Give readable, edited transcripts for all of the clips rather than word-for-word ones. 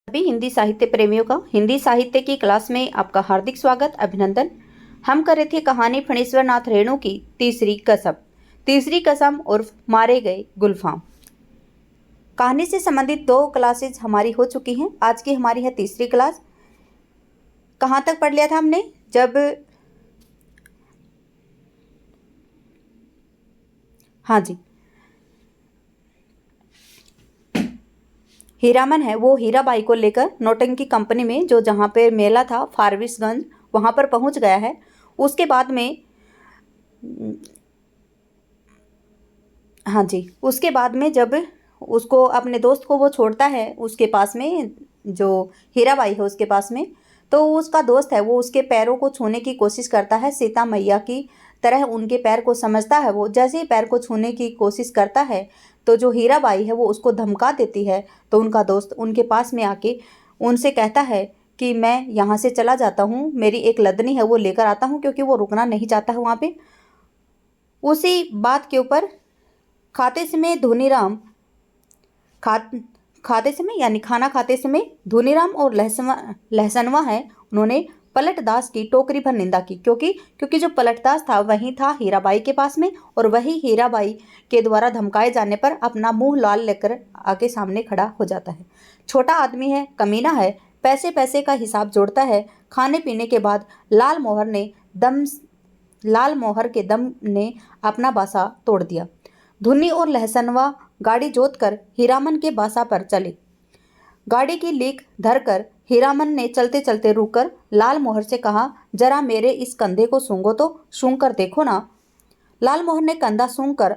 सभी हिंदी साहित्य प्रेमियों का हिंदी साहित्य की क्लास में आपका हार्दिक स्वागत, अभिनंदन। हम कर रहे थे कहानी फणीश्वर नाथ रेणु की तीसरी कसम उर्फ मारे गए गुलफाम। कहानी से संबंधित 2 क्लासेज हमारी हो चुकी हैं। आज की हमारी है तीसरी क्लास। कहाँ तक पढ़ लिया था हमने? जब हाँ जी, हीरामन है वो हीराबाई को लेकर नौटंकी कंपनी में, जो जहाँ पे मेला था फारबिसगंज, वहाँ पर पहुँच गया है। उसके बाद में हाँ जी, उसके बाद में जब उसको अपने दोस्त को वो छोड़ता है उसके पास में, जो हीराबाई है उसके पास में, तो उसका दोस्त है वो उसके पैरों को छूने की कोशिश करता है। सीता मैया की तरह उनके पैर को समझता है। वो जैसे ही पैर को छूने की कोशिश करता है तो जो हीराबाई है वो उसको धमका देती है। तो उनका दोस्त उनके पास में आके उनसे कहता है कि मैं यहाँ से चला जाता हूँ, मेरी एक लदनी है वो लेकर आता हूँ, क्योंकि वो रुकना नहीं चाहता है वहाँ पे। उसी बात के ऊपर खाते समय धोनीराम खाते समय यानी खाना खाते समय धोनीराम और लहसनवा है, उन्होंने पलटदास की टोकरी भर निंदा की, क्योंकि जो पलटदास था वही था हीराबाई के पास में, और वही हीराबाई के द्वारा धमकाए जाने पर अपना मुंह लाल लेकर आगे सामने खड़ा हो जाता है। छोटा आदमी है, कमीना है, पैसे पैसे का हिसाब जोड़ता है। खाने पीने के बाद लाल मोहर के दम ने अपना बासा तोड़ दिया। धुन्नी और लहसनवा गाड़ी जोत कर हीरामन के बासा पर चले। गाड़ी की लीक धरकर हीरामन ने चलते चलते रुककर लाल मोहर से कहा, जरा मेरे इस कंधे को सूंघो तो, सूंघ कर देखो ना। लाल मोहर ने कंधा सूंघ कर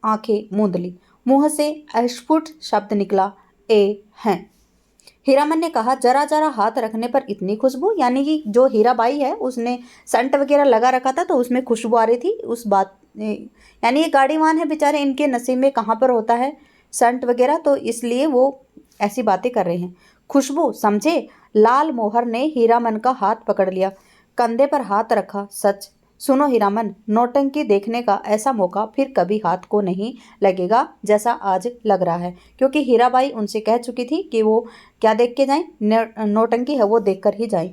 आंखें मूंद ली। मुंह से अस्फुट शब्द निकला, ए हैं। हीरामन ने कहा, जरा जरा हाथ रखने पर इतनी खुशबू? यानी कि जो हीराबाई है उसने सेंट वगैरह लगा रखा था तो उसमें खुशबू आ रही थी। उस बात यानी ये गाड़ीवान है बेचारे, इनके नसीब में कहाँ पर होता है सेंट वगैरह, तो इसलिए वो ऐसी बातें कर रहे हैं। खुशबू समझे? लाल मोहर ने हीरामन का हाथ पकड़ लिया, कंधे पर हाथ रखा। सच सुनो हीरामन, नौटंकी देखने का ऐसा मौका फिर कभी हाथ को नहीं लगेगा जैसा आज लग रहा है, क्योंकि हीराबाई उनसे कह चुकी थी कि वो क्या देख के जाएं, नौटंकी है वो देखकर ही जाएं।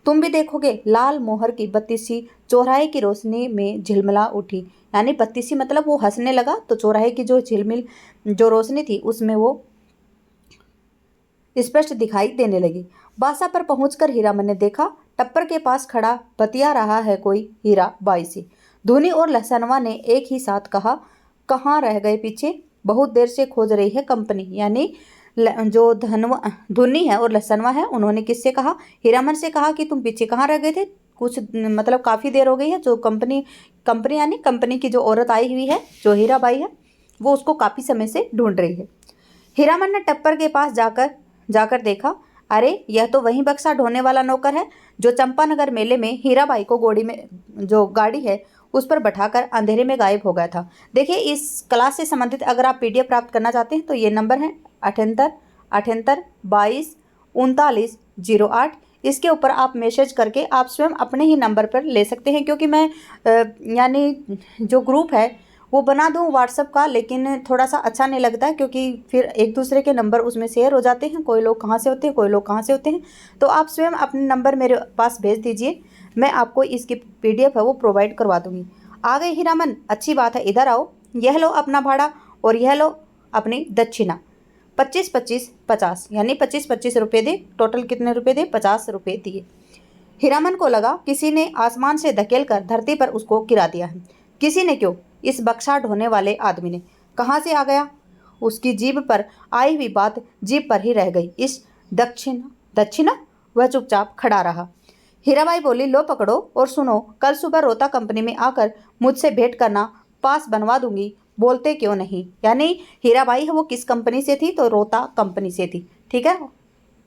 तुम भी देखोगे? लाल मोहर की बत्तीसी चौराहे की रोशनी में झिलमिला उठी। यानी बत्तीसी मतलब वो हंसने लगा, तो चौराहे की जो झिलमिल जो रोशनी थी उसमें वो स्पष्ट दिखाई देने लगी। बासा पर पहुंचकर हीरामन ने देखा, टप्पर के पास खड़ा बतिया रहा है कोई हीराबाई से। धुनी और लहसनवा ने एक ही साथ कहा, कहाँ रह गए पीछे? बहुत देर से खोज रही है कंपनी। यानी जो धुनी है और लहसनवा है, उन्होंने किससे कहा? हीरामन से कहा कि तुम पीछे कहाँ रह गए थे, कुछ मतलब काफ़ी देर हो गई है। जो कंपनी यानी कंपनी की जो औरत आई हुई है, जो हीराबाई है, वो उसको काफ़ी समय से ढूंढ रही है। हीरामन ने टप्पर के पास जाकर देखा, अरे यह तो वही बक्सा ढोने वाला नौकर है जो चंपानगर मेले में हीराबाई को जो गाड़ी है उस पर बैठाकर अंधेरे में गायब हो गया था। देखिए, इस क्लास से संबंधित अगर आप PDF प्राप्त करना चाहते हैं तो ये नंबर है 78 22 39 39 08। इसके ऊपर आप मैसेज करके आप स्वयं अपने ही नंबर पर ले सकते हैं, क्योंकि मैं यानी जो ग्रुप है वो बना दूं व्हाट्सएप का, लेकिन थोड़ा सा अच्छा नहीं लगता है, क्योंकि फिर एक दूसरे के नंबर उसमें शेयर हो जाते हैं। कोई लोग कहाँ से होते हैं, कोई लोग कहाँ से होते हैं। तो आप स्वयं अपने नंबर मेरे पास भेज दीजिए, मैं आपको इसकी PDF है वो प्रोवाइड करवा दूँगी। आ गए हीरामन? अच्छी बात है, इधर आओ। यह लो अपना भाड़ा और यह लो अपनी दक्षिणा। 25-25-50 यानी 25-25 रुपये दे। टोटल कितने रुपये दे? 50 रुपये दिए। हीरामन को लगा किसी ने आसमान से धकेल कर धरती पर उसको गिरा दिया है। किसी ने क्यों? इस बक्सा ढोने वाले आदमी ने। कहाँ से आ गया? उसकी जीभ पर आई हुई बात जीभ पर ही रह गई। इस दक्षिणा? वह चुपचाप खड़ा रहा। हीराबाई बोली, लो पकड़ो और सुनो, कल सुबह रोता कंपनी में आकर मुझसे भेंट करना, पास बनवा दूंगी। बोलते क्यों नहीं? यानी हीराबाई है वो किस कंपनी से थी? तो रोता कंपनी से थी। ठीक है,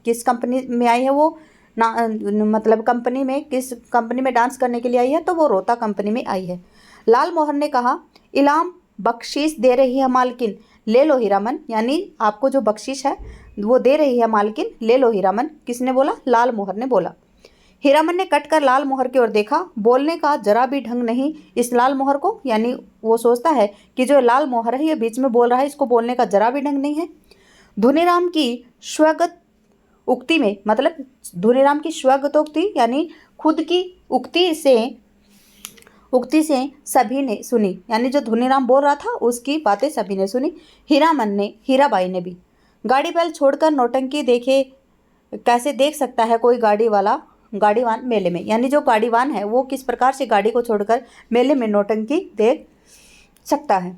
किस कंपनी में आई है वो ना, मतलब कंपनी में, किस कंपनी में डांस करने के लिए आई है? तो वो रोता कंपनी में आई है। लाल मोहर ने कहा, इलाम बख्शीश दे रही है मालकिन, ले लो हीरामन। यानी आपको जो बख्शीश है वो दे रही है मालकिन, ले लो हीरामन। किसने बोला? लाल मोहर ने बोला। हीरामन ने कट कर लाल मोहर की ओर देखा। बोलने का जरा भी ढंग नहीं इस लाल मोहर को। यानी वो सोचता है कि जो लाल मोहर है ये बीच में बोल रहा है, इसको बोलने का जरा भी ढंग नहीं है। धुनीराम की स्वगत उक्ति में, मतलब धुनीराम की स्वगतोक्ति यानी खुद की उक्ति से सभी ने सुनी, यानी जो धुनीराम बोल रहा था उसकी बातें सभी ने सुनी। हीरामन ने, हीराबाई ने भी। गाड़ी बैल छोड़कर नौटंकी देखे कैसे देख सकता है कोई गाड़ीवान मेले में, यानी जो गाड़ीवान है वो किस प्रकार से गाड़ी को छोड़कर मेले में नौटंकी देख सकता है।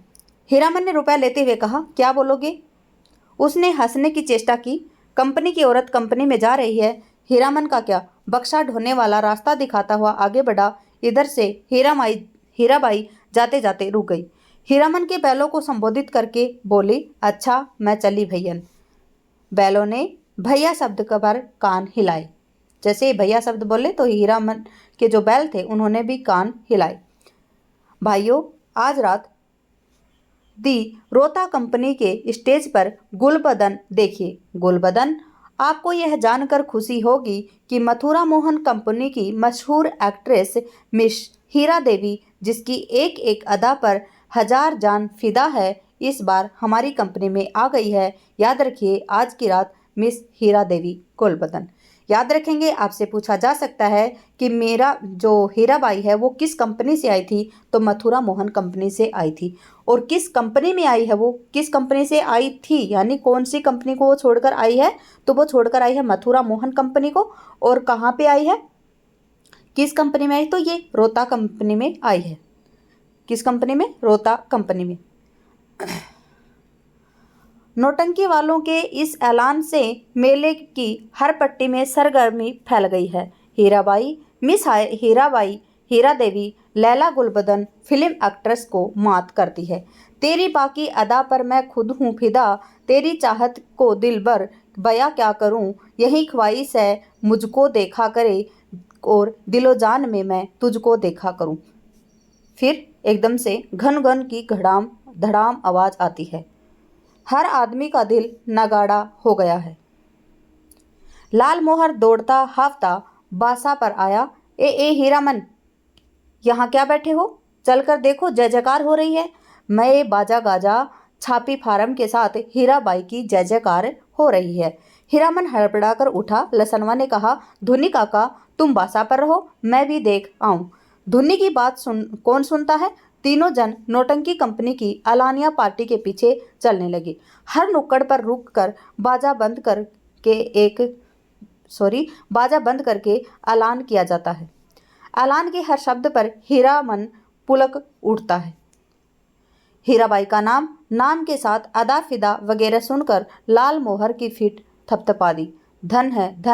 हीरामन ने रुपया लेते हुए कहा, क्या बोलोगे? उसने हंसने की चेष्टा की। कंपनी की औरत कंपनी में जा रही है, हीरामन का क्या? बक्सा ढोने वाला रास्ता दिखाता हुआ आगे बढ़ा। इधर से हीराबाई जाते जाते रुक गई। हीरामन के बैलों को संबोधित करके बोली, अच्छा मैं चली भैयन। बैलों ने भैया शब्द पर कान हिलाए। जैसे भैया शब्द बोले तो हीरामन के जो बैल थे उन्होंने भी कान हिलाए। भाइयों, आज रात दी रोता कंपनी के स्टेज पर गुलबदन देखिए। गुलबदन, आपको यह जानकर खुशी होगी कि मथुरा मोहन कंपनी की मशहूर एक्ट्रेस मिस हीरा देवी, जिसकी एक एक अदा पर 1000 जान फिदा है, इस बार हमारी कंपनी में आ गई है। याद रखिए, आज की रात मिस हीरा देवी। गुलबदन, याद रखेंगे। आपसे पूछा जा सकता है कि मेरा जो हीराबाई है वो किस कंपनी से आई थी, तो मथुरा मोहन कंपनी से आई थी। और किस कंपनी में आई है, वो किस कंपनी से आई थी, यानी कौन सी कंपनी को वो छोड़कर आई है, तो वो छोड़कर आई है मथुरा मोहन कंपनी को। और कहाँ पे आई है, किस कंपनी में आई, तो ये रोता कंपनी में आई है। किस कंपनी में? रोता कंपनी में। नौटंकी वालों के इस ऐलान से मेले की हर पट्टी में सरगर्मी फैल गई है। हीराबाई, मिस हीराबाई, हीरा देवी, लैला गुलबदन फिल्म एक्ट्रेस को मात करती है। तेरी बाकी अदा पर मैं खुद हूँ फिदा, तेरी चाहत को दिल भर बया क्या करूँ, यही ख्वाहिश है मुझको देखा करे और दिलो जान में मैं तुझको देखा करूँ। फिर एकदम से घन घन की धड़ाम आवाज़ आती है। हर आदमी का दिल नगाड़ा हो गया है। लाल मोहर दौड़ता हाफता बासा पर आया। ए हीरामन, यहाँ क्या बैठे हो? चलकर देखो, जय जयकार हो रही है। मैं बाजा गाजा छापी फार्म के साथ हीराबाई की जय जयकार हो रही है। हीरामन हड़बड़ाकर उठा। लसनवा ने कहा, धुनी काका तुम बासा पर रहो, मैं भी देख आऊं। धुनी की बात कौन सुनता है? तीनों जन नौटंकी कंपनी की अलानिया पार्टी के पीछे चलने लगे। हर नुक्कड़ पर रुककर बाजा बंद करके ऐलान किया जाता है। ऐलान के हर शब्द पर हीरामन पुलक उठता है। हीराबाई का नाम के साथ अदा फिदा वगैरह सुनकर लाल मोहर की फीट थपथपा दी। धन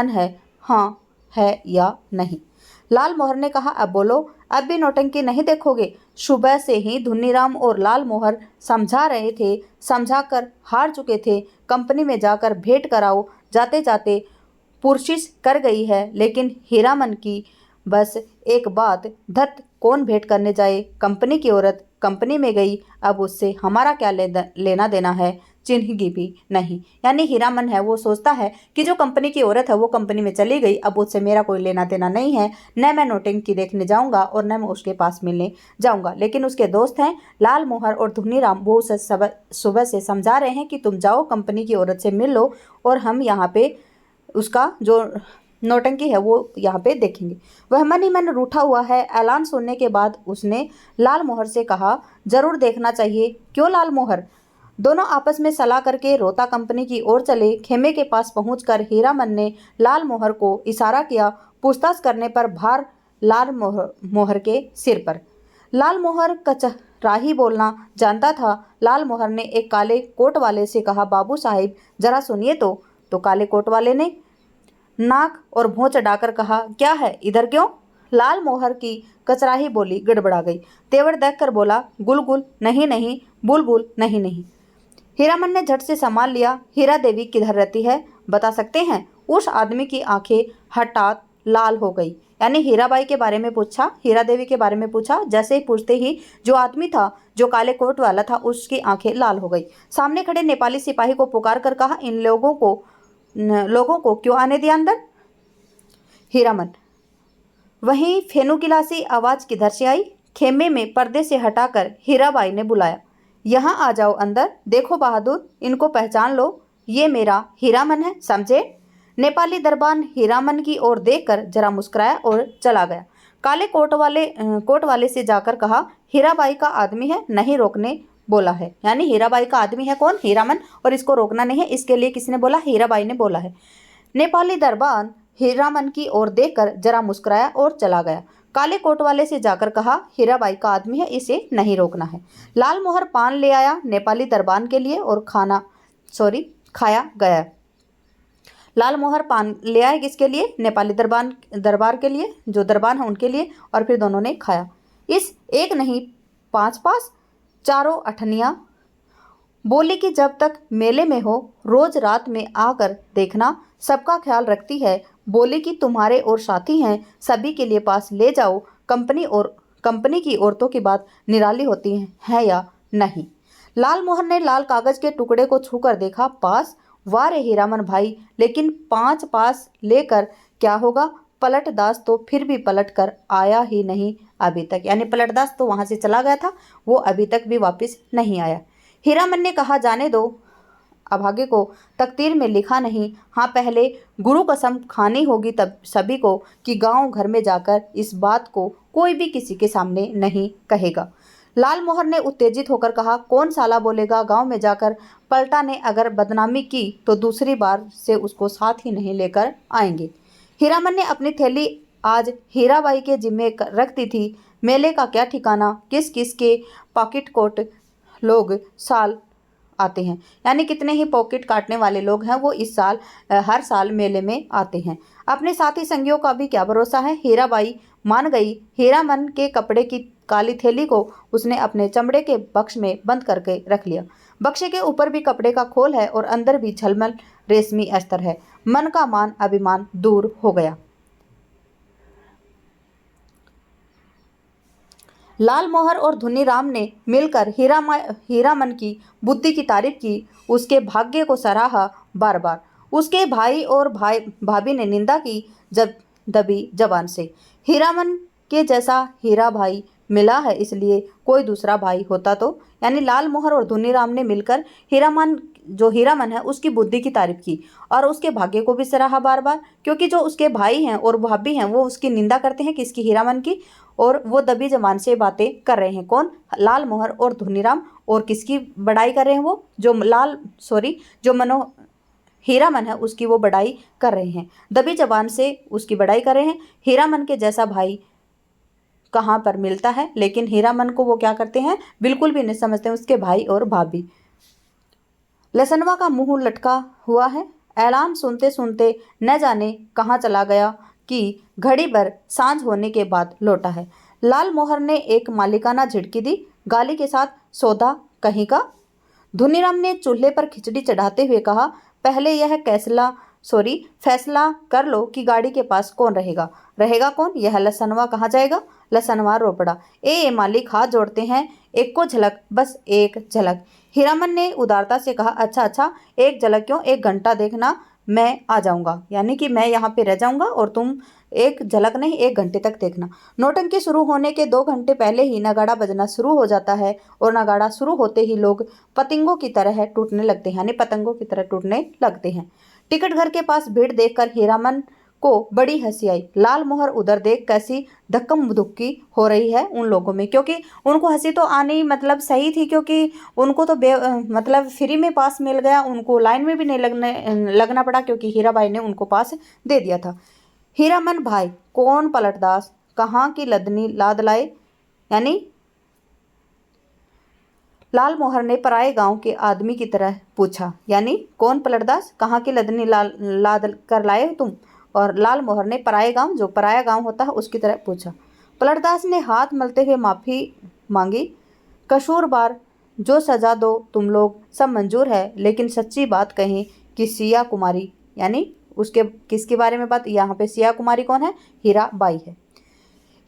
है, हाँ है या नहीं? लाल मोहर ने कहा, अब बोलो, अब भी नौटंकी नहीं देखोगे? सुबह से ही धुनीराम और लाल मोहर समझा कर हार चुके थे। कंपनी में जाकर भेंट कराओ। जाते जाते पुरशिश कर गई है, लेकिन हीरामन की बस एक बात, धत कौन भेंट करने जाए? कंपनी की औरत कंपनी में गई, अब उससे हमारा क्या लेना देना है? चिन्हगी भी नहीं। यानी हीरामन है वो सोचता है कि जो कंपनी की औरत है वो कंपनी में चली गई, अब उससे मेरा कोई लेना देना नहीं है। न मैं नौटंकी देखने जाऊंगा और न मैं उसके पास मिलने जाऊंगा। लेकिन उसके दोस्त हैं लाल मोहर और धुनीराम, वो उसे सुबह से समझा रहे हैं कि तुम जाओ कंपनी की औरत से मिल लो और हम यहाँ पे उसका जो नौटंकी है वो यहाँ पे देखेंगे। वह मन ही मन रूठा हुआ है। ऐलान सुनने के बाद उसने लाल मोहर से कहा, जरूर देखना चाहिए। क्यों लाल मोहर? दोनों आपस में सलाह करके रोता कंपनी की ओर चले। खेमे के पास पहुंचकर हीरामन ने लाल मोहर को इशारा किया। पूछताछ करने पर भार लाल मोहर के सिर पर। लाल मोहर कचराही बोलना जानता था। लाल मोहर ने एक काले कोट वाले से कहा, बाबू साहिब जरा सुनिए तो काले कोट वाले ने नाक और भौं चढ़ाकर कहा, क्या है, इधर क्यों? लाल मोहर की कचराही बोली गड़बड़ा गई। तेवर देखकर बोला, गुलगुल नहीं, बुलबुल नहीं। हीरामन ने झट से संभाल लिया। हीरा देवी किधर रहती है, बता सकते हैं? उस आदमी की आंखें हठात लाल हो गई। यानी हीराबाई के बारे में पूछा, हीरा देवी के बारे में पूछा। जैसे ही पूछते ही जो आदमी था, जो काले कोट वाला था, उसकी आंखें लाल हो गई। सामने खड़े नेपाली सिपाही को पुकार कर कहा, इन लोगों को क्यों आने दिया अंदर? हीरामन, वहीं फेनू गिलासी आवाज किधर से आई? खेमे में पर्दे से हटाकर हीराबाई ने बुलाया, यहाँ आ जाओ अंदर। देखो बहादुर, इनको पहचान लो, ये मेरा हीरामन है, समझे? नेपाली दरबान हीरामन की ओर देखकर जरा मुस्कुराया और चला गया। काले कोट वाले से जाकर कहा, हीराबाई का आदमी है, नहीं रोकने बोला है। यानी हीराबाई का आदमी है कौन? हीरामन, और इसको रोकना नहीं है, इसके लिए किसने बोला? हीराबाई ने बोला है। नेपाली दरबान हीरामन की ओर देखकर जरा मुस्कुराया और चला गया। काले कोट वाले से जाकर कहा, हीराबाई का आदमी है, इसे नहीं रोकना है। लाल मोहर पान ले आया नेपाली दरबान के लिए और खाया गया। लाल मोहर पान ले आए किसके लिए? नेपाली दरबार के लिए, जो दरबान है उनके लिए, और फिर दोनों ने खाया। इस एक नहीं 5 चारों अठनियाँ बोली कि जब तक मेले में हो रोज रात में आकर देखना, सबका ख्याल रखती है। बोली कि तुम्हारे और साथी हैं, सभी के लिए पास ले जाओ। कंपनी की औरतों की बात निराली होती है या नहीं? लाल मोहन ने लाल कागज के टुकड़े को छूकर देखा। पास? वाह रे हीरामन भाई, लेकिन 5 पास लेकर क्या होगा? पलटदास तो फिर भी पलट कर आया ही नहीं अभी तक। यानी पलटदास तो वहां से चला गया था, वो अभी तक भी वापस नहीं आया। हीरामन ने कहा, जाने दो, अभागे को तकदीर में लिखा नहीं। हाँ, पहले गुरु कसम खानी होगी तब सभी को कि गांव घर में जाकर इस बात को कोई भी किसी के सामने नहीं कहेगा। लाल मोहर ने उत्तेजित होकर कहा, कौन साला बोलेगा गांव में जाकर? पलटा ने अगर बदनामी की तो दूसरी बार से उसको साथ ही नहीं लेकर आएंगे। हीरामन ने अपनी थैली आज हीराबाई के जिम्मे रख दी थी। मेले का क्या ठिकाना, किस किस के पॉकेट कोट लोग साल आते हैं। यानी कितने ही पॉकेट काटने वाले लोग हैं वो इस साल हर साल मेले में आते हैं। अपने साथी संगियों का भी क्या भरोसा है? हीराबाई मान गई। हीरामन के कपड़े की काली थैली को उसने अपने चमड़े के बक्स में बंद करके रख लिया। बक्से के ऊपर भी कपड़े का खोल है और अंदर भी झलमल रेशमी अस्तर है। मन का मान अभिमान दूर हो गया। लाल मोहर और धुनीराम ने मिलकर हीरामन की बुद्धि की तारीफ की, उसके भाग्य को सराहा बार बार। उसके भाई और भाभी ने निंदा की जब दबी जबान से। हीरामन के जैसा हीरा भाई मिला है, इसलिए कोई दूसरा भाई होता तो। यानी लाल मोहर और धुनीराम ने मिलकर हीरामन है उसकी बुद्धि की तारीफ की और उसके भाग्य को भी सराहा बार बार, क्योंकि जो उसके भाई हैं और भाभी हैं वो उसकी निंदा करते हैं, किसकी? हीरामन की। और वो दबी जबान से बातें कर रहे हैं। कौन? लाल मोहर और धुनीराम। और किसकी बड़ाई कर रहे हैं? वो जो हीरामन है उसकी वो बड़ाई कर रहे हैं, दबी जबान से उसकी बड़ाई कर रहे हैं। हीरामन के जैसा भाई कहाँ पर मिलता है, लेकिन हीरामन को वो क्या करते हैं? बिल्कुल भी नहीं समझते हैं उसके भाई और भाभी। लसनवा का मुंह लटका हुआ है। ऐलान सुनते सुनते न जाने कहाँ चला गया कि घड़ी भर सांझ होने के बाद लौटा है। लाल मोहर ने एक मालिकाना झिड़की दी, गाली के साथ, सौदा कहीं का। धुनीराम ने चूल्हे पर खिचड़ी चढ़ाते हुए कहा, पहले यह फैसला कर लो कि गाड़ी के पास कौन रहेगा कौन? यह लसनवा कहाँ जाएगा? लसनवा रो पड़ा। ए मालिक, हाथ जोड़ते हैं, एक को झलक, बस एक झलक। हीरामन ने उदारता से कहा, अच्छा, एक झलक क्यों? 1 घंटा देखना, मैं आ जाऊंगा। यानी कि मैं यहाँ पे रह जाऊंगा और तुम एक झलक नहीं 1 घंटे तक देखना। नौटंकी शुरू होने के 2 घंटे पहले ही नगाड़ा बजना शुरू हो जाता है और नगाड़ा शुरू होते ही लोग पतंगों की तरह टूटने लगते हैं, यानी पतंगों की तरह टूटने लगते हैं। टिकट घर के पास भीड़ देखकर हीरामन को बड़ी हंसी आई। लाल मोहर उधर देख कैसी धक्कम धुक्की हो रही है उन लोगों में, क्योंकि उनको हंसी तो आनी मतलब सही थी, क्योंकि उनको तो मतलब फ्री में पास मिल गया, उनको लाइन में भी नहीं लगना पड़ा, क्योंकि हीराबाई ने उनको पास दे दिया था। हीरामन भाई, कौन पलटदास कहाँ की लदनी लाद लाए? यानी लाल मोहर ने पराए गांव के आदमी की तरह पूछा। यानी कौन पलटदास, कहाँ की लदनी लाद कर लाए हो तुम? और लाल मोहर ने जो पराया गांव होता है उसकी तरह पूछा। पलटदास ने हाथ मलते हुए माफ़ी मांगी। कसूरबार, जो सजा दो तुम लोग सब मंजूर है, लेकिन सच्ची बात कहें कि सिया कुमारी, यानी उसके किसके बारे में बात? यहाँ पे सिया कुमारी कौन है? हीराबाई है।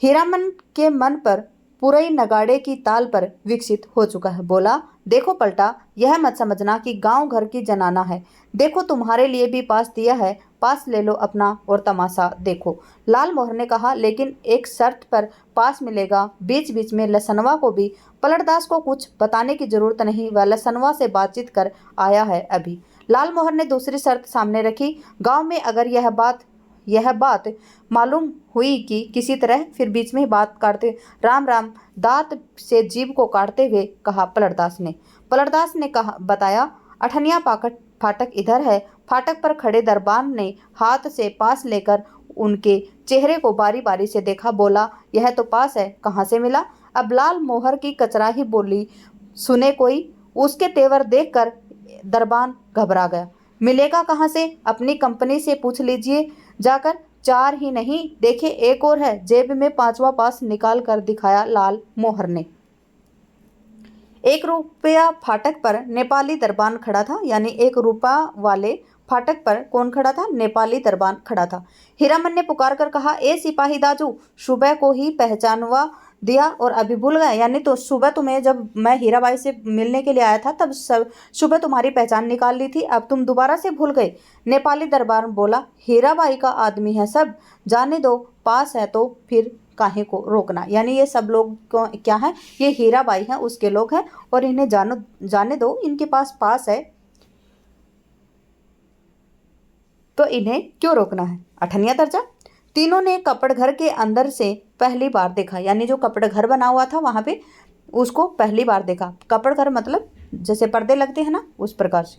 हीरामन के मन पर पुरई नगाड़े की ताल पर विकसित हो चुका है। बोला, देखो पलटा, यह मत समझना कि गांव घर की जनाना है। देखो तुम्हारे लिए भी पास दिया है, पास ले लो अपना और तमाशा देखो। लाल मोहर ने कहा, लेकिन एक शर्त पर पास मिलेगा। बीच बीच में लसनवा को भी। पलटदास को कुछ बताने की जरूरत नहीं, वह लसनवा से बातचीत कर आया है अभी। लालमोहर ने दूसरी शर्त सामने रखी, गांव में अगर यह बात मालूम हुई कि किसी तरह, फिर बीच में ही बात काटते, राम राम, दांत से जीभ को काटते हुए कहा पलटदास ने कहा, बताया, अठनिया फाटक इधर है। फाटक पर खड़े दरबान ने हाथ से पास लेकर उनके चेहरे को बारी बारी से देखा, बोला, यह तो पास है, कहाँ से मिला? अब लालमोहर की कचराही बोली सुने कोई। उसके तेवर देखकर दरबान घबरा गया। मिलेगा कहाँ से? अपनी कंपनी से पूछ लीजिए जाकर। 4 ही नहीं, देखे एक और है। जेब में 5वां पास निकाल कर दिखाया लालमोहर ने। 1 रुपया फाटक पर नेपाली दरबान खड़ा था, यानी 1 रुपया वाले फाटक पर कौन खड़ा था? नेपाली दरबान खड़ा था। हीरामन ने पुकार कर कहा, ए सिपाही दाजू, सुबह को ही पहचानवा दिया और अभी भूल गए? यानी तो सुबह तुम्हें, जब मैं हीराबाई से मिलने के लिए आया था, तब सुबह तुम्हारी पहचान निकाल ली थी, अब तुम दोबारा से भूल गए? नेपाली दरबान बोला, हीराबाई का आदमी है सब, जाने दो, पास है तो फिर काहे को रोकना। यानी ये सब लोग क्या है? ये हीराबाई हैं, उसके लोग हैं, और इन्हें जाने दो, इनके पास है तो इन्हें क्यों रोकना है? 8वां दर्जा। तीनों ने कपड़ घर के अंदर से पहली बार देखा, यानी जो कपड़ घर बना हुआ था वहां पे उसको पहली बार देखा। कपड़ घर मतलब जैसे पर्दे लगते हैं ना, उस प्रकार से।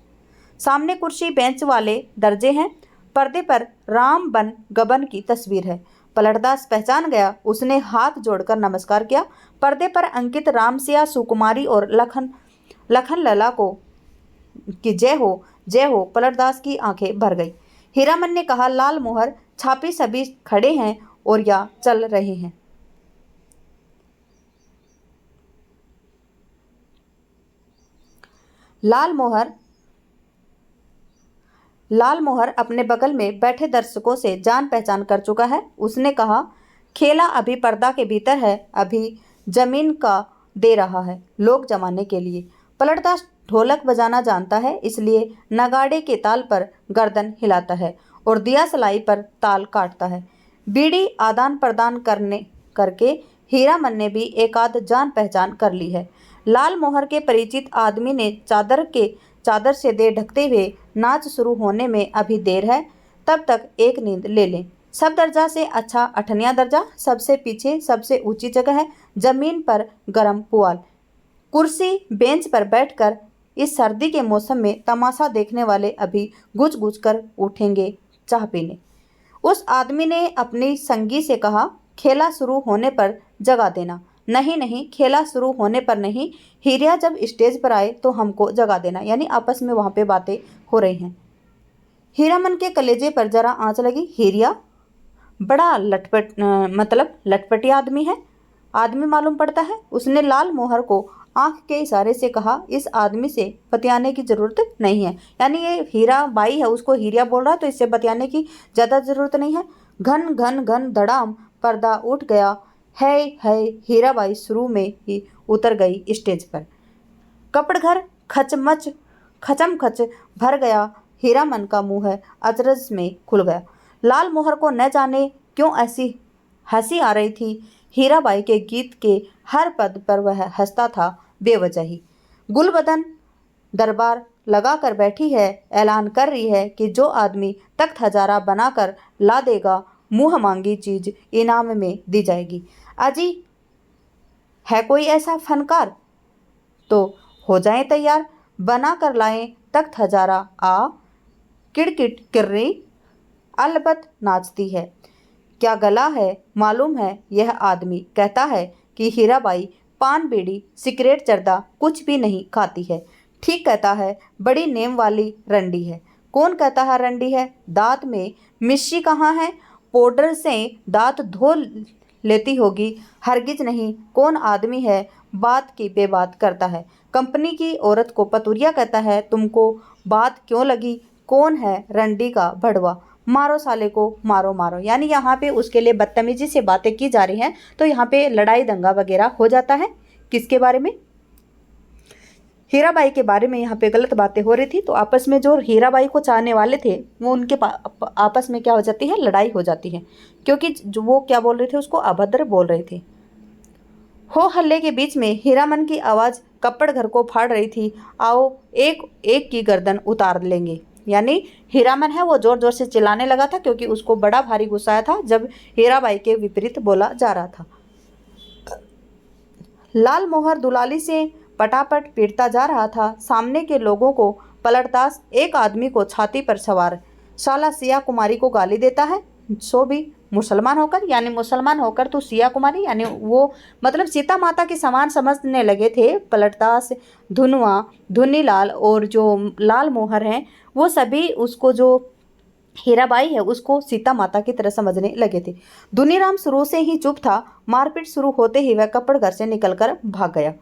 सामने कुर्सी बेंच वाले दर्जे हैं, पर्दे पर राम बन गबन की तस्वीर है। पलटदास पहचान गया, उसने हाथ जोड़कर नमस्कार किया। पर्दे पर अंकित रामसिया, सुकुमारी और लखन लला को कि जय हो। पलटदास की आंखें भर गई। हीरामन ने कहा, लालमोहर, छापी सभी खड़े हैं और या चल रहे हैं। लालमोहर अपने बगल में बैठे दर्शकों से जान पहचान कर चुका है। उसने कहा, खेला अभी पर्दा के भीतर है, अभी जमीन का दे रहा है लोग जमाने के लिए। पलटदास ढोलक बजाना जानता है, इसलिए नगाड़े के ताल पर गर्दन हिलाता है और दिया सलाई पर ताल काटता है। बीड़ी आदान प्रदान करके हीरामन ने भी एकाध जान पहचान कर ली है। लालमोहर के परिचित आदमी ने चादर से दे ढकते हुए, नाच शुरू होने में अभी देर है, तब तक एक नींद ले लें। सब दर्जा से अच्छा 8वां दर्जा, सबसे पीछे सबसे ऊंची जगह है, जमीन पर गरम पुआल, कुर्सी बेंच पर बैठकर इस सर्दी के मौसम में तमाशा देखने वाले अभी गुज गुज कर उठेंगे चाह पीने। उस आदमी ने अपनी संगी से कहा, खेला शुरू होने पर जगा देना। नहीं, खेला शुरू होने पर नहीं, हीरिया जब स्टेज पर आए तो हमको जगा देना। यानी आपस में वहाँ पे बातें हो रही हैं। हीरामन के कलेजे पर जरा आंच लगी। हीरिया बड़ा लटपटी आदमी है, आदमी मालूम पड़ता है। उसने लालमोहर को आंख के इशारे से कहा, इस आदमी से बतियाने की ज़रूरत नहीं है। यानी ये हीराबाई है, उसको हीरिया बोल रहा है, तो इससे बतियाने की ज़्यादा ज़रूरत नहीं है। घन घन घन धड़ाम पर्दा उठ गया है। हीराबाई शुरू में ही उतर गई स्टेज पर। कपड़ घर खचमखच भर गया। हीरामन का मुंह अचरज में खुल गया। लालमोहर को न जाने क्यों ऐसी हंसी आ रही थी। हीराबाई के गीत के हर पद पर वह हंसता था बेवजह ही। गुलबदन दरबार लगा कर बैठी है, ऐलान कर रही है कि जो आदमी तख्त हजारा बनाकर ला देगा, मुँह मांगी चीज इनाम में दी जाएगी। अजी है कोई ऐसा फनकार तो हो जाए तैयार, बना कर लाएं तख्त हजारा। आ किड़किट किर्री अलबत नाचती है। क्या गला है मालूम है? यह आदमी कहता है कि हीराबाई पान बीड़ी सिगरेट जर्दा कुछ भी नहीं खाती है। ठीक कहता है, बड़ी नेम वाली रंडी है। कौन कहता है रंडी है? दांत में मिश्री कहाँ है? पाउडर से दांत धो लेती होगी। हरगिज नहीं। कौन आदमी है बात की बेबात करता है? कंपनी की औरत को पतुरिया कहता है। तुमको बात क्यों लगी? कौन है रंडी का भड़वा? मारो साले को, मारो। यानी यहाँ पे उसके लिए बदतमीजी से बातें की जा रही हैं, तो यहाँ पे लड़ाई दंगा वगैरह हो जाता है। किसके बारे में? हीराबाई के बारे में यहाँ पे गलत बातें हो रही थी, तो आपस में जो हीराबाई को चाहने वाले थे वो उनके आपस में क्या हो जाती है? लड़ाई हो जाती है, क्योंकि जो वो क्या बोल रहे थे, उसको अभद्र बोल रहे थे। हो हल्ले के बीच में हीरामन की आवाज़ कप्पड़ घर को फाड़ रही थी। आओ एक एक की गर्दन उतार लेंगे। यानी हीरामन है वो जोर जोर से चिल्लाने लगा था क्योंकि उसको बड़ा भारी गुस्सा आया था जब हीराबाई के विपरीत बोला जा रहा था। लाल मोहर दुलाली से पटापट पीटता जा रहा था। सामने के लोगों को पलटदास एक आदमी को छाती पर सवार साला सिया कुमारी को गाली देता है, सो भी मुसलमान होकर। यानी मुसलमान होकर तो सिया कुमारी, यानी वो मतलब सीता माता के समान समझने लगे थे पलटदास, धुनवा, धुनीलाल और जो लाल मोहर हैं वो सभी उसको, जो हीराबाई है उसको सीता माता की तरह समझने लगे थे। धुनीराम शुरू से ही चुप था। मारपीट शुरू होते ही वह कपड़ घर से निकलकर भाग गया।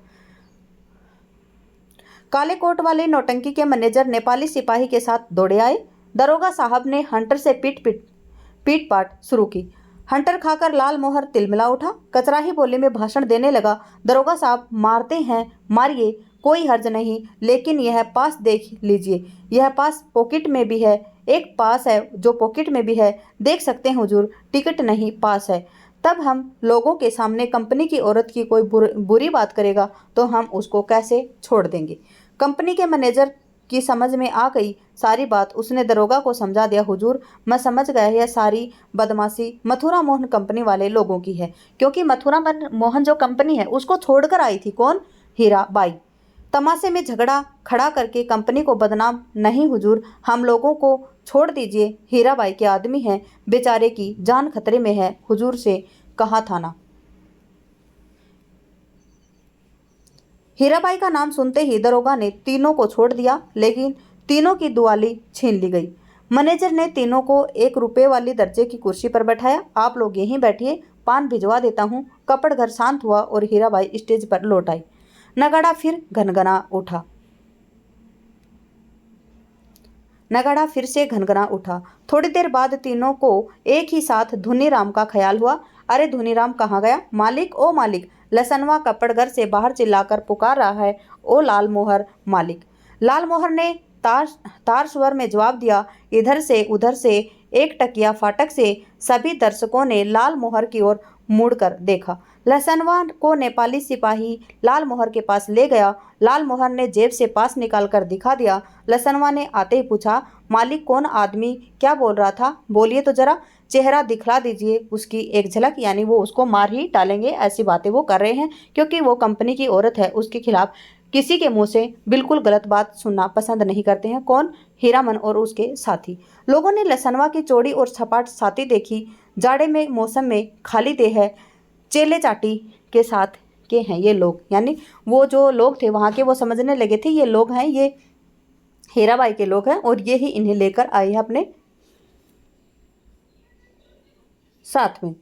काले कोट वाले नौटंकी के मैनेजर नेपाली सिपाही के साथ दौड़े आए। दरोगा साहब ने हंटर से पीट पाट शुरू की। हंटर खाकर लाल मोहर तिलमिला उठा, कचराही बोली में भाषण देने लगा। दरोगा साहब मारते हैं मारिए, कोई हर्ज नहीं, लेकिन यह पास देख लीजिए, यह पास पॉकेट में भी है, एक पास है जो पॉकेट में भी है, देख सकते हैं हुजूर, टिकट नहीं पास है। तब हम लोगों के सामने कंपनी की औरत की कोई बुरी बात करेगा तो हम उसको कैसे छोड़ देंगे। कंपनी के मैनेजर की समझ में आ गई सारी बात। उसने दरोगा को समझा दिया, हुजूर मैं समझ गया, यह सारी बदमाशी मथुरा मोहन कंपनी वाले लोगों की है, क्योंकि मथुरा मोहन जो कंपनी है उसको छोड़कर आई थी कौन, हीराबाई। तमाशे में झगड़ा खड़ा करके कंपनी को बदनाम नहीं हुजूर, हम लोगों को छोड़ दीजिए, हीराबाई के आदमी हैं, बेचारे की जान खतरे में है, हुजूर से कहा था ना। हीराबाई का नाम सुनते ही दरोगा ने तीनों को छोड़ दिया, लेकिन तीनों की दुआली छीन ली गई। मैनेजर ने तीनों को 1 रुपये वाली दर्जे की कुर्सी पर बैठाया। आप लोग यहीं बैठिए, पान भिजवा देता हूँ। कपड़ घर शांत हुआ और हीराबाई स्टेज पर लौट आई। नगाड़ा फिर घनघना उठा। नगाड़ा फिर से घनघना उठा। थोड़ी देर बाद तीनों को एक ही साथ धुनीराम का ख्याल हुआ। अरे धुनीराम कहाँ गया? मालिक, ओ मालिक, लसनवा कपड़गर से बाहर चिल्लाकर पुकार रहा है, ओ लाल मोहर मालिक। लाल मोहर ने तार स्वर में जवाब दिया। इधर से उधर से एक टकिया फाटक से सभी दर्शकों ने लाल मोहर की ओर मुड़कर देखा। लसनवा को नेपाली सिपाही लाल मोहर के पास ले गया। लाल मोहर ने जेब से पास निकालकर दिखा दिया। लसनवा ने आते ही पूछा, मालिक कौन आदमी क्या बोल रहा था, बोलिए तो जरा, चेहरा दिखला दीजिए उसकी एक झलक। यानी वो उसको मार ही डालेंगे, ऐसी बातें वो कर रहे हैं क्योंकि वो कंपनी की औरत है, उसके खिलाफ किसी के मुंह से बिल्कुल गलत बात सुनना पसंद नहीं करते हैं। कौन? हीरामन और उसके साथी। लोगों ने लसनवा की चौड़ी और सपाट छाती देखी। जाड़े में मौसम में खाली देह है, चेले चाटी के साथ के हैं ये लोग। यानी वो जो लोग थे वहाँ के, वो समझने लगे थे ये लोग हैं, ये हीराबाई के लोग हैं और ये ही इन्हें लेकर आए हैं अपने साथ में।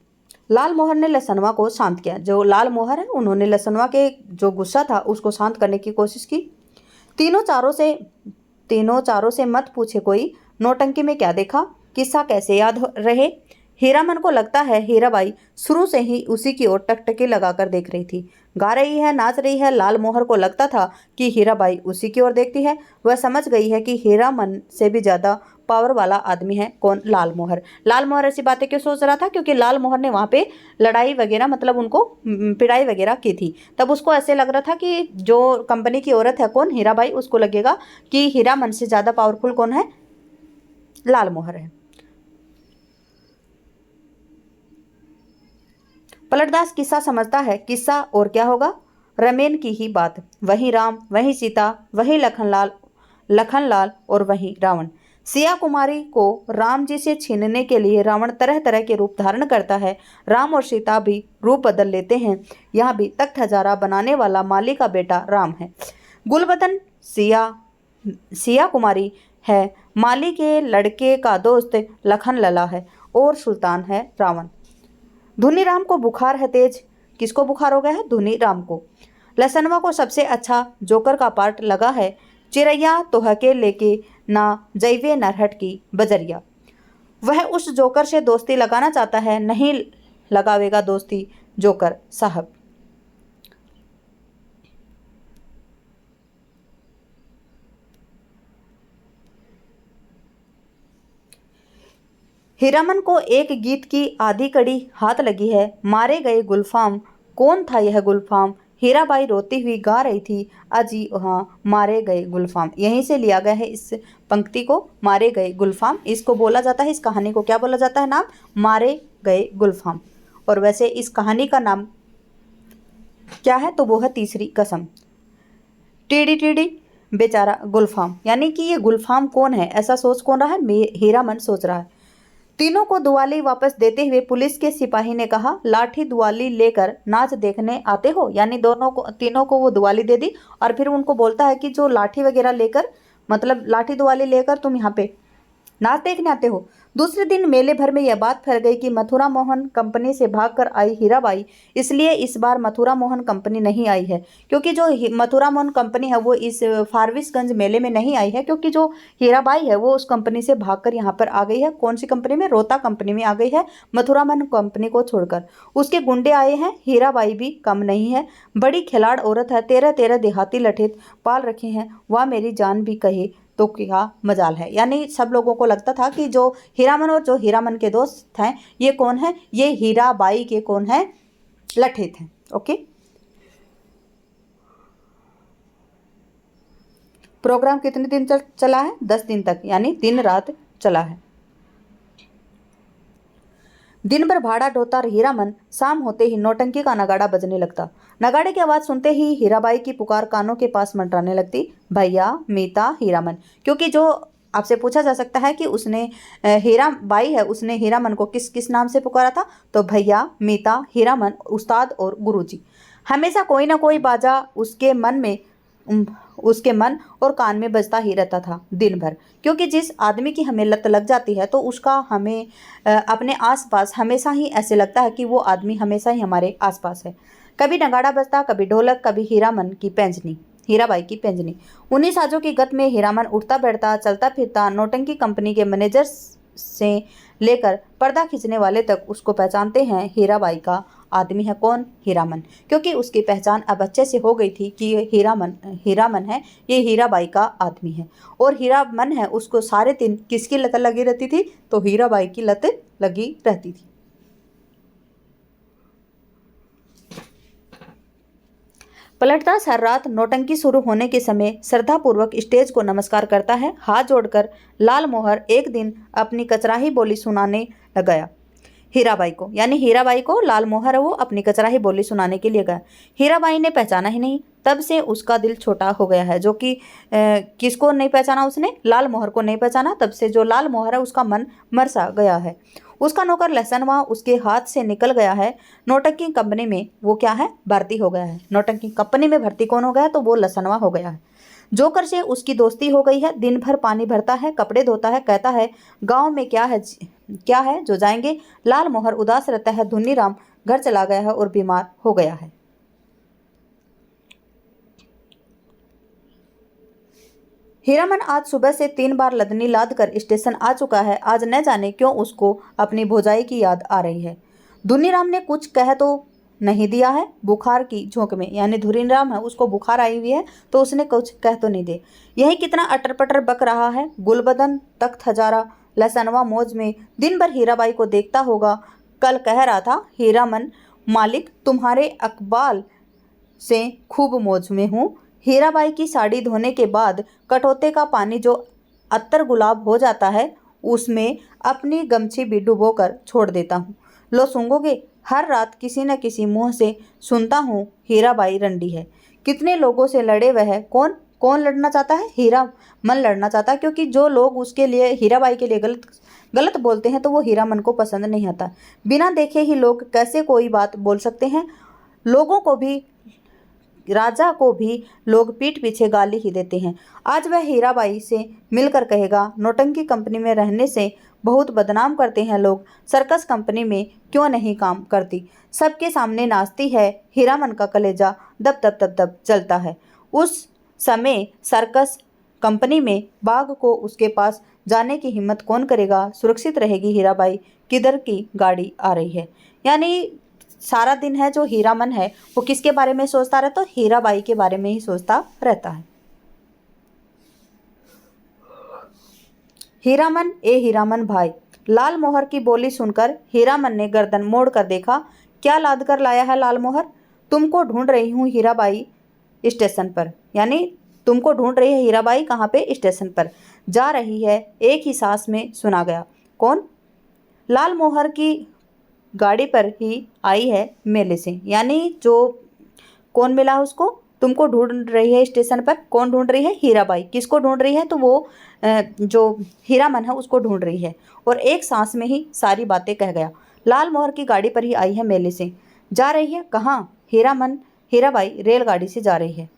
लाल मोहर ने लसनवा को शांत किया। जो लाल मोहर है उन्होंने लसनवा के जो गुस्सा था उसको शांत करने की कोशिश की। तीनों चारों से मत पूछे कोई, नौटंकी में क्या देखा, किस्सा कैसे याद रहे। हीरामन को लगता है हीराबाई शुरू से ही उसी की ओर टकटकी लगाकर देख रही थी, गा रही है, नाच रही है। लाल मोहर को लगता था कि हीराबाई उसी की ओर देखती है। वह समझ गई है कि हीरामन से भी ज़्यादा पावर वाला आदमी है कौन, लाल मोहर। लाल मोहर ऐसी बातें क्यों सोच रहा था? क्योंकि लाल मोहर ने वहाँ पे लड़ाई वगैरह, मतलब उनको पिटाई वगैरह की थी। तब उसको ऐसे लग रहा था कि जो कंपनी की औरत है कौन, हीराबाई, उसको लगेगा कि हीरामन से ज़्यादा पावरफुल कौन है, लाल मोहर है। पलटदास किस्सा समझता है, किस्सा और क्या होगा, रमेन की ही बात। वही राम, वही सीता, वही लखनलाल और वही रावण। सिया कुमारी को राम जी से छीनने के लिए रावण तरह तरह के रूप धारण करता है। राम और सीता भी रूप बदल लेते हैं। यहाँ भी तख्त हजारा बनाने वाला माली का बेटा राम है। गुलबदन सिया कुमारी है। माली के लड़के का दोस्त लखनलला है और सुल्तान है रावण। धुनीराम को बुखार है तेज। किसको बुखार हो गया है? धुनीराम को। लसनवा को सबसे अच्छा जोकर का पार्ट लगा है। चिरैया तोहके लेके ना जैवे नरहट की बजरिया। वह उस जोकर से दोस्ती लगाना चाहता है, नहीं लगावेगा दोस्ती जोकर साहब। हीरामन को एक गीत की आधी कड़ी हाथ लगी है। मारे गए गुलफाम, कौन था यह गुलफाम? हीराबाई रोती हुई गा रही थी, अजी हाँ मारे गए गुलफाम। यहीं से लिया गया है इस पंक्ति को, मारे गए गुलफाम। इसको बोला जाता है, इस कहानी को क्या बोला जाता है नाम, मारे गए गुलफाम। और वैसे इस कहानी का नाम क्या है, तो वो है तीसरी कसम। टीडी टीडी बेचारा गुलफाम, यानी कि ये गुलफाम कौन है, ऐसा सोच कौन रहा है, हीरामन सोच रहा है। तीनों को दुआली वापस देते हुए पुलिस के सिपाही ने कहा, लाठी दुआली लेकर नाच देखने आते हो, यानी तीनों को वो दुआली दे दी और फिर उनको बोलता है कि जो लाठी वगैरह लेकर, मतलब लाठी दुआली लेकर तुम यहाँ पे नाच देखने आते हो। दूसरे दिन मेले भर में यह बात फैल गई कि मथुरा मोहन कंपनी से भागकर आई हीराबाई, इसलिए इस बार मथुरा मोहन कंपनी नहीं आई है, क्योंकि जो मथुरा मोहन कंपनी है वो इस फारबिसगंज मेले में नहीं आई है, क्योंकि जो हीराबाई है वो उस कंपनी से भागकर यहाँ पर आ गई है। कौन सी कंपनी में, रोहता कंपनी में आ गई है, मथुरा मोहन कंपनी को छोड़कर। उसके गुंडे आए हैं, हीराबाई भी कम नहीं है, बड़ी खिलाड़ औरत है, 13 देहाती लठेत पाल रखे हैं, वह मेरी जान भी कहे तो क्या मजाल है। यानी सब लोगों को लगता था कि जो हीरामन और जो हीरामन के दोस्त हैं ये कौन है, ये हीराबाई के कौन है, लठेत हैं। ओके, प्रोग्राम कितने दिन चला है, 10 दिन तक, यानी दिन रात चला है। दिन भर भाड़ा ढोता हीरामन, शाम होते ही नौटंकी का नगाड़ा बजने लगता। नगाड़े की आवाज़ सुनते ही हीराबाई की पुकार कानों के पास मंडराने लगती, भैया मीता हीरामन। क्योंकि जो आपसे पूछा जा सकता है कि उसने हीराबाई है, उसने हीरामन को किस किस नाम से पुकारा था, तो भैया, मीता, हीरामन, उस्ताद और गुरुजी। हमेशा कोई ना कोई बाजा उसके मन और कान में बजता ही रहता था दिन भर, क्योंकि जिस आदमी की हमें लत लग जाती है तो उसका हमें अपने आसपास हमेशा ही ऐसे लगता है कि वो आदमी हमेशा ही हमारे आसपास है। कभी नगाड़ा बजता, कभी ढोलक, कभी हीराबाई की पेंजनी। उन्हीं साजों की गत में हीरामन उठता बैठता, चलता फिरता, नौटंकी कंपनी के मैनेजर से लेकर पर्दा खींचने वाले तक उसको पहचानते हैं, हीराबाई का आदमी है। कौन, हीरामन, क्योंकि उसकी पहचान अब अच्छे से हो गई थी कि ये हीरामन है, ये हीराबाई का आदमी है। और हीरामन है, उसको सारे दिन किसकी लत लगी रहती थी, तो हीराबाई की लत लगी रहती थी। पलटदास हर रात नौटंकी शुरू होने के समय श्रद्धापूर्वक स्टेज को नमस्कार करता है, हाथ जोड़कर। लाल मोहर एक दिन अपनी कचराही बोली सुनाने गया हीराबाई को, यानी हीराबाई को लाल मोहर है वो अपनी कचराही बोली सुनाने के लिए गया। हीराबाई ने पहचाना ही नहीं, तब से उसका दिल छोटा हो गया है। जो कि किसको नहीं पहचाना उसने, लाल मोहर को नहीं पहचाना, तब से जो लाल मोहर है उसका मन मर सा गया है। उसका नौकर लहसनवा उसके हाथ से निकल गया है। नौटंकी कंपनी में वो क्या है, भर्ती हो गया है। नौटंकी कंपनी में भर्ती कौन हो गया है, तो वो लहसनवा हो गया है। जोकर से उसकी दोस्ती हो गई है, दिन भर पानी भरता है, कपड़े धोता है, कहता है गांव में क्या है जो जाएंगे। लाल मोहर उदास रहता है, धुन्नीराम घर चला गया है और बीमार हो गया है। हीरामन आज सुबह से 3 बार लदनी लाद कर स्टेशन आ चुका है। आज न जाने क्यों उसको अपनी भौजाई की याद आ रही है। धुनीराम ने कुछ कह तो नहीं दिया है, बुखार की झोंक में, यानी धुनीराम है उसको बुखार आई हुई है तो उसने कुछ कह तो नहीं दे। यही कितना अटर पटर बक रहा है। गुलबदन तख्त हजारा लहसनवा मौज में दिन भर हीराबाई को देखता होगा। कल कह रहा था, हीरामन मालिक तुम्हारे अकबाल से खूब मौज में हूँ। हीराबाई की साड़ी धोने के बाद कटोते का पानी जो अत्तर गुलाब हो जाता है उसमें अपनी गमछी भी डुबोकर छोड़ देता हूँ। लो सूंघोगे, हर रात किसी न किसी मुंह से सुनता हूँ हीराबाई रंडी है। कितने लोगों से लड़े वह, कौन लड़ना चाहता है, हीरामन लड़ना चाहता है, क्योंकि जो लोग उसके लिए हीराबाई के लिए गलत बोलते हैं तो वो हीरामन को पसंद नहीं आता। बिना देखे ही लोग कैसे कोई बात बोल सकते हैं। लोगों को भी, राजा को भी लोग पीठ पीछे गाली ही देते हैं। आज वह हीराबाई से मिलकर कहेगा, नौटंकी कंपनी में रहने से बहुत बदनाम करते हैं लोग, सर्कस कंपनी में क्यों नहीं काम करती, सबके सामने नाचती है। हीरामन का कलेजा दब दब दब दब चलता है। उस समय सर्कस कंपनी में बाघ को उसके पास जाने की हिम्मत कौन करेगा। सुरक्षित रहेगी हीराबाई, किधर की गाड़ी आ रही है। यानी सारा दिन है जो हीरामन है वो किसके बारे में सोचता रहता है, तो हीराबाई के बारे में ही सोचता रहता है। हीरामन ए हीरामन भाई। लाल मोहर की बोली सुनकर हीरामन ने गर्दन मोड़ कर देखा। क्या लाद कर लाया है लाल मोहर। तुमको ढूंढ रही हूँ हीराबाई स्टेशन पर। यानी तुमको ढूंढ रही है हीराबाई कहाँ पे? स्टेशन पर। जा रही है, एक ही सांस में सुना गया। कौन? लाल मोहर की गाड़ी पर ही आई है मेले से। यानी जो कौन मिला उसको? तुमको ढूंढ रही है स्टेशन पर। कौन ढूंढ रही है? हीराबाई। किसको ढूंढ रही है? तो वो जो हीरामन है उसको ढूंढ रही है। और एक सांस में ही सारी बातें कह गया। लाल मोहर की गाड़ी पर ही आई है मेले से। जा रही है कहाँ? हीराबाई रेलगाड़ी से जा रही है।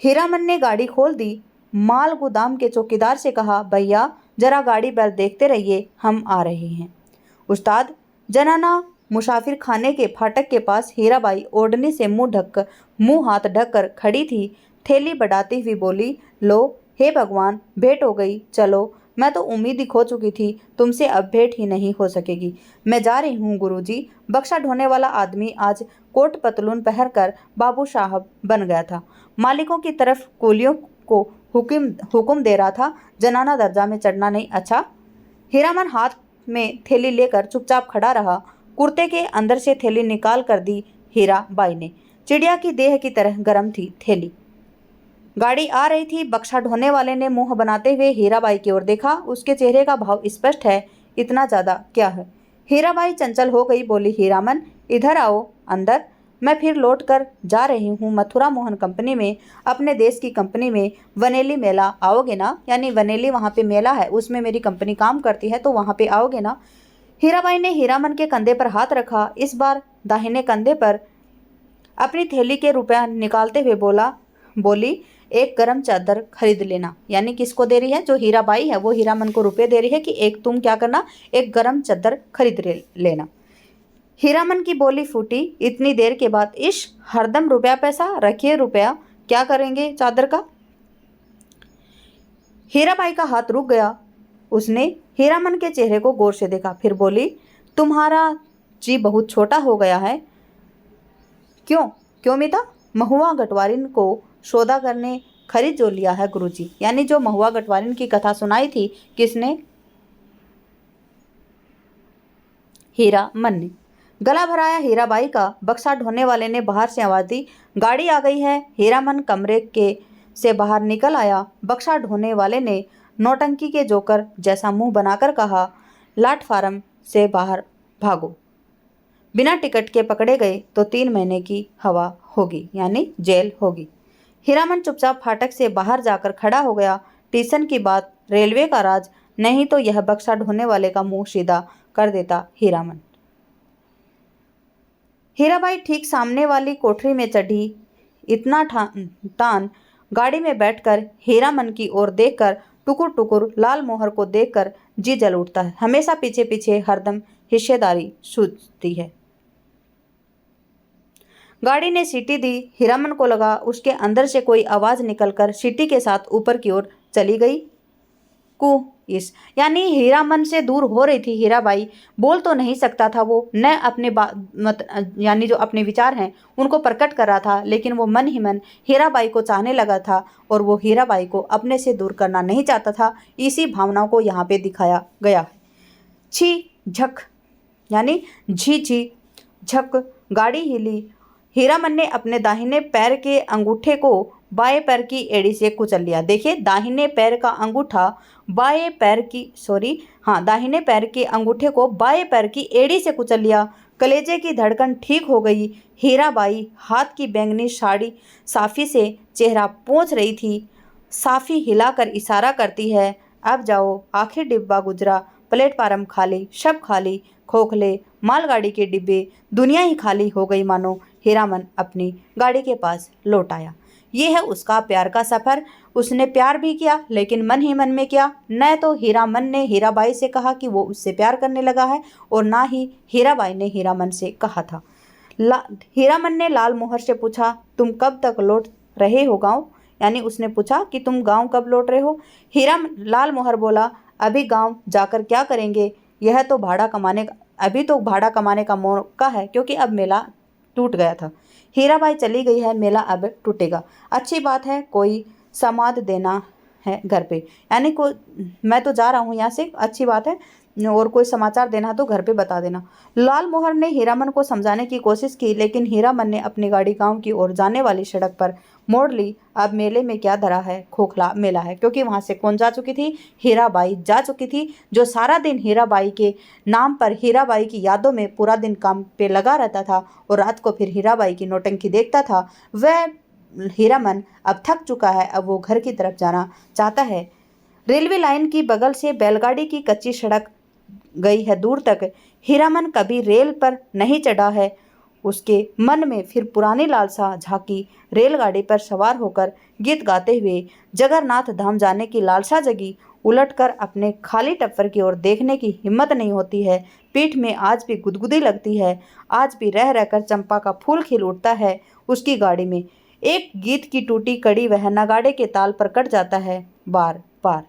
हीरामन ने गाड़ी खोल दी। माल गोदाम के चौकीदार से कहा, भैया जरा गाड़ी बैल देखते रहिए, हम आ रहे हैं। उस्ताद, जनाना मुसाफिर खाने के फाटक के पास हीराबाई ओढ़नी से मुंह हाथ ढककर खड़ी थी। थैली बढ़ाती हुई बोली, लो हे भगवान, भेंट हो गई। चलो, मैं तो उम्मीद ही खो चुकी थी, तुमसे अब भेंट ही नहीं हो सकेगी। मैं जा रही हूँ गुरुजी। बक्सा ढोने वाला आदमी आज कोट पतलून पहनकर बाबू साहब बन गया था। मालिकों की तरफ कुलियों को हुक्म दे रहा था, जनाना दर्जा में चढ़ना नहीं। अच्छा। हीरामन हाथ में थैली लेकर चुपचाप खड़ा रहा। कुर्ते के अंदर से थैली निकाल कर दी हीराबाई ने। चिड़िया की देह की तरह गर्म थी थैली। गाड़ी आ रही थी। बक्सा ढोने वाले ने मुंह बनाते हुए हीराबाई की ओर देखा। उसके चेहरे का भाव स्पष्ट है। इतना ज्यादा क्या है? हीराबाई चंचल हो गई, बोली, हीरामन इधर आओ अंदर। मैं फिर लौट कर जा रही हूँ मथुरा मोहन कंपनी में, अपने देश की कंपनी में। वनेली मेला आओगे ना? यानी वनेली वहाँ पे मेला है, उसमें मेरी कंपनी काम करती है, तो वहाँ पे आओगे ना? हीराबाई ने हीरामन के कंधे पर हाथ रखा, इस बार दाहिने कंधे पर। अपनी थैली के रुपया निकालते हुए बोली, एक गरम चादर खरीद लेना। यानी किसको दे रही है? जो हीराबाई है वो हीरामन को रुपए दे रही है कि एक तुम क्या करना, एक गरम चादर खरीद लेना। हीरामन की बोली फूटी इतनी देर के बाद, इश हरदम रुपया पैसा रखिए, रुपया क्या करेंगे चादर का? हीराबाई का हाथ रुक गया। उसने हीरामन के चेहरे को गौर से देखा, फिर बोली, तुम्हारा जी बहुत छोटा हो गया है। क्यों मीता? महुआ गटवारिन को सौदा करने खरीद जो लिया है गुरुजी। यानी जो महुआ गटवारिन की कथा सुनाई थी, किसने? हीरामन ने। गला भराया हीराबाई का। बक्सा ढोने वाले ने बाहर से आवाज दी, गाड़ी आ गई है। हीरामन कमरे के से बाहर निकल आया। बक्सा ढोने वाले ने नौटंकी के जोकर जैसा मुंह बनाकर कहा, प्लेटफार्म से बाहर भागो। बिना टिकट के पकड़े गए तो 3 महीने की हवा होगी, यानी जेल होगी। हीरामन चुपचाप फाटक से बाहर जाकर खड़ा हो गया। स्टेशन की बात, रेलवे का राज, नहीं तो यह बक्सा ढोने वाले का मुंह सीधा कर देता हीरामन। हीराबाई ठीक सामने वाली कोठरी में चढ़ी। इतना टान गाड़ी में बैठकर हीरामन की ओर देखकर, टुकुर टुकुर लाल मोहर को देखकर जी जल उठता है। हमेशा पीछे पीछे हरदम हिस्सेदारी सूझती है। गाड़ी ने सीटी दी। हीरामन को लगा उसके अंदर से कोई आवाज निकलकर सीटी के साथ ऊपर की ओर चली गई। यानी हीरामन से दूर हो रही थी हीराबाई। बोल तो नहीं सकता था वो, न अपने यानी जो अपने विचार हैं उनको प्रकट कर रहा था, लेकिन वो मन ही मन हीराबाई को चाहने लगा था और वो हीराबाई को अपने से दूर करना नहीं चाहता था। इसी भावनाओं को यहाँ पे दिखाया गया है। छी झक, यानी झी झी झक गाड़ी हिली। हीरामन ने अपने दाहिने पैर के अंगूठे को बाएं पैर की एड़ी से कुचल लिया। देखिए, दाहिने पैर का अंगूठा दाहिने पैर के अंगूठे को बाएं पैर की एड़ी से कुचल लिया। कलेजे की धड़कन ठीक हो गई। हीराबाई हाथ की बैंगनी साड़ी साफी से चेहरा पोंछ रही थी। साफी हिलाकर इशारा करती है, अब जाओ, आखिर डिब्बा गुजरा, प्लेटफार्म खाली, सब खाली, खोखले मालगाड़ी के डिब्बे, दुनिया ही खाली हो गई मानो। हीरामन अपनी गाड़ी के पास लौट आया। ये है उसका प्यार का सफ़र। उसने प्यार भी किया, लेकिन मन ही मन में किया। न तो हीरामन ने हीराबाई से कहा कि वो उससे प्यार करने लगा है, और ना ही हीराबाई ने हीरामन से कहा था। हीरामन ने लाल मोहर से पूछा, तुम कब तक लौट रहे हो गाँव? यानी उसने पूछा कि तुम गाँव कब लौट रहे हो? लाल मोहर बोला, अभी गाँव जाकर क्या करेंगे? अभी तो भाड़ा कमाने का मौका है, क्योंकि अब मेला टूट गया था। हीराबाई चली गई है, मेला अब टूटेगा। अच्छी बात है, कोई समाद देना है घर पे, यानी मैं तो जा रहा हूँ यहाँ से, अच्छी बात है। और कोई समाचार देना तो घर पे बता देना। लाल मोहर ने हीरामन को समझाने की कोशिश की, लेकिन हीरामन ने अपनी गाड़ी गांव की ओर जाने वाली सड़क पर मोड़ ली। अब मेले में क्या धरा है, खोखला मेला है, क्योंकि वहां से कौन जा चुकी थी, हीराबाई जा चुकी थी, जो सारा दिन हीराबाई के नाम पर, हीराबाई की यादों में पूरा दिन काम पे लगा रहता था और रात को फिर हीराबाई की नौटंकी देखता था। वह हीरामन अब थक चुका है, अब वो घर की तरफ जाना चाहता है। रेलवे लाइन की बगल से बैलगाड़ी की कच्ची सड़क गई है दूर तक। हीरामन कभी रेल पर नहीं चढ़ा है। उसके मन में फिर पुरानी लालसा झांकी। रेलगाड़ी पर सवार होकर गीत गाते हुए जगन्नाथ धाम जाने की लालसा जगी। उलटकर अपने खाली टप्पर की ओर देखने की हिम्मत नहीं होती है। पीठ में आज भी गुदगुदी लगती है। आज भी रह रहकर चंपा का फूल खिल उठता है उसकी गाड़ी में। एक गीत की टूटी कड़ी वह नगाड़े के ताल पर कट जाता है बार बार।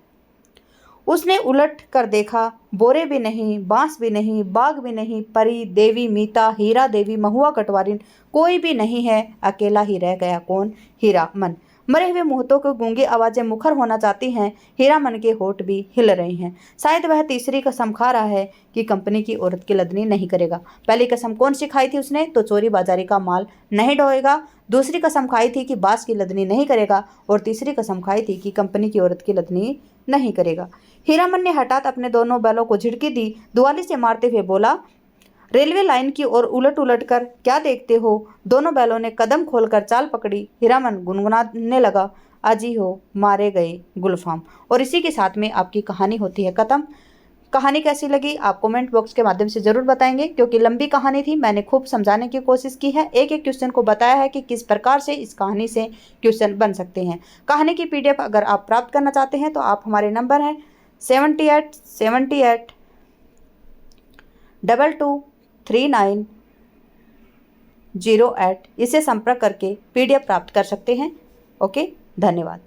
उसने उलट कर देखा, बोरे भी नहीं, बांस भी नहीं, बाग भी नहीं, परी, देवी, मीता, हीरा देवी, महुआ कटवारिन, कोई भी नहीं है। अकेला ही रह गया कौन, हीरामन। मरे हुए मुहूर्तों को गूंगी आवाजें मुखर होना चाहती हैं। हीरामन के होठ भी हिल रहे हैं। शायद वह तीसरी कसम खा रहा है कि कंपनी की औरत की लदनी नहीं करेगा। पहली कसम कौन सी खाई थी उसने, तो चोरी बाजारी का माल नहीं ढोएगा। दूसरी कसम खाई थी कि बास की लदनी नहीं करेगा, और तीसरी कसम खाई थी कि कंपनी की औरत की लदनी नहीं करेगा। हीरामन ने हठात अपने दोनों बैलों को झिड़की दी, दुआली से मारते हुए बोला, रेलवे लाइन की ओर उलट उलट कर क्या देखते हो। दोनों बैलों ने कदम खोलकर चाल पकड़ी। हीरामन गुनगुनाने लगा, अजी हो मारे गए गुलफाम। और इसी के साथ में आपकी कहानी होती है खत्म। कहानी कैसी लगी आप कमेंट बॉक्स के माध्यम से जरूर बताएंगे, क्योंकि लंबी कहानी थी, मैंने खूब समझाने की कोशिश की है। एक एक क्वेश्चन को बताया है कि किस प्रकार से इस कहानी से क्वेश्चन बन सकते हैं। कहानी की PDF अगर आप प्राप्त करना चाहते हैं तो आप हमारे नंबर हैं 7878223908 इसे संपर्क करके PDF प्राप्त कर सकते हैं। ओके, धन्यवाद।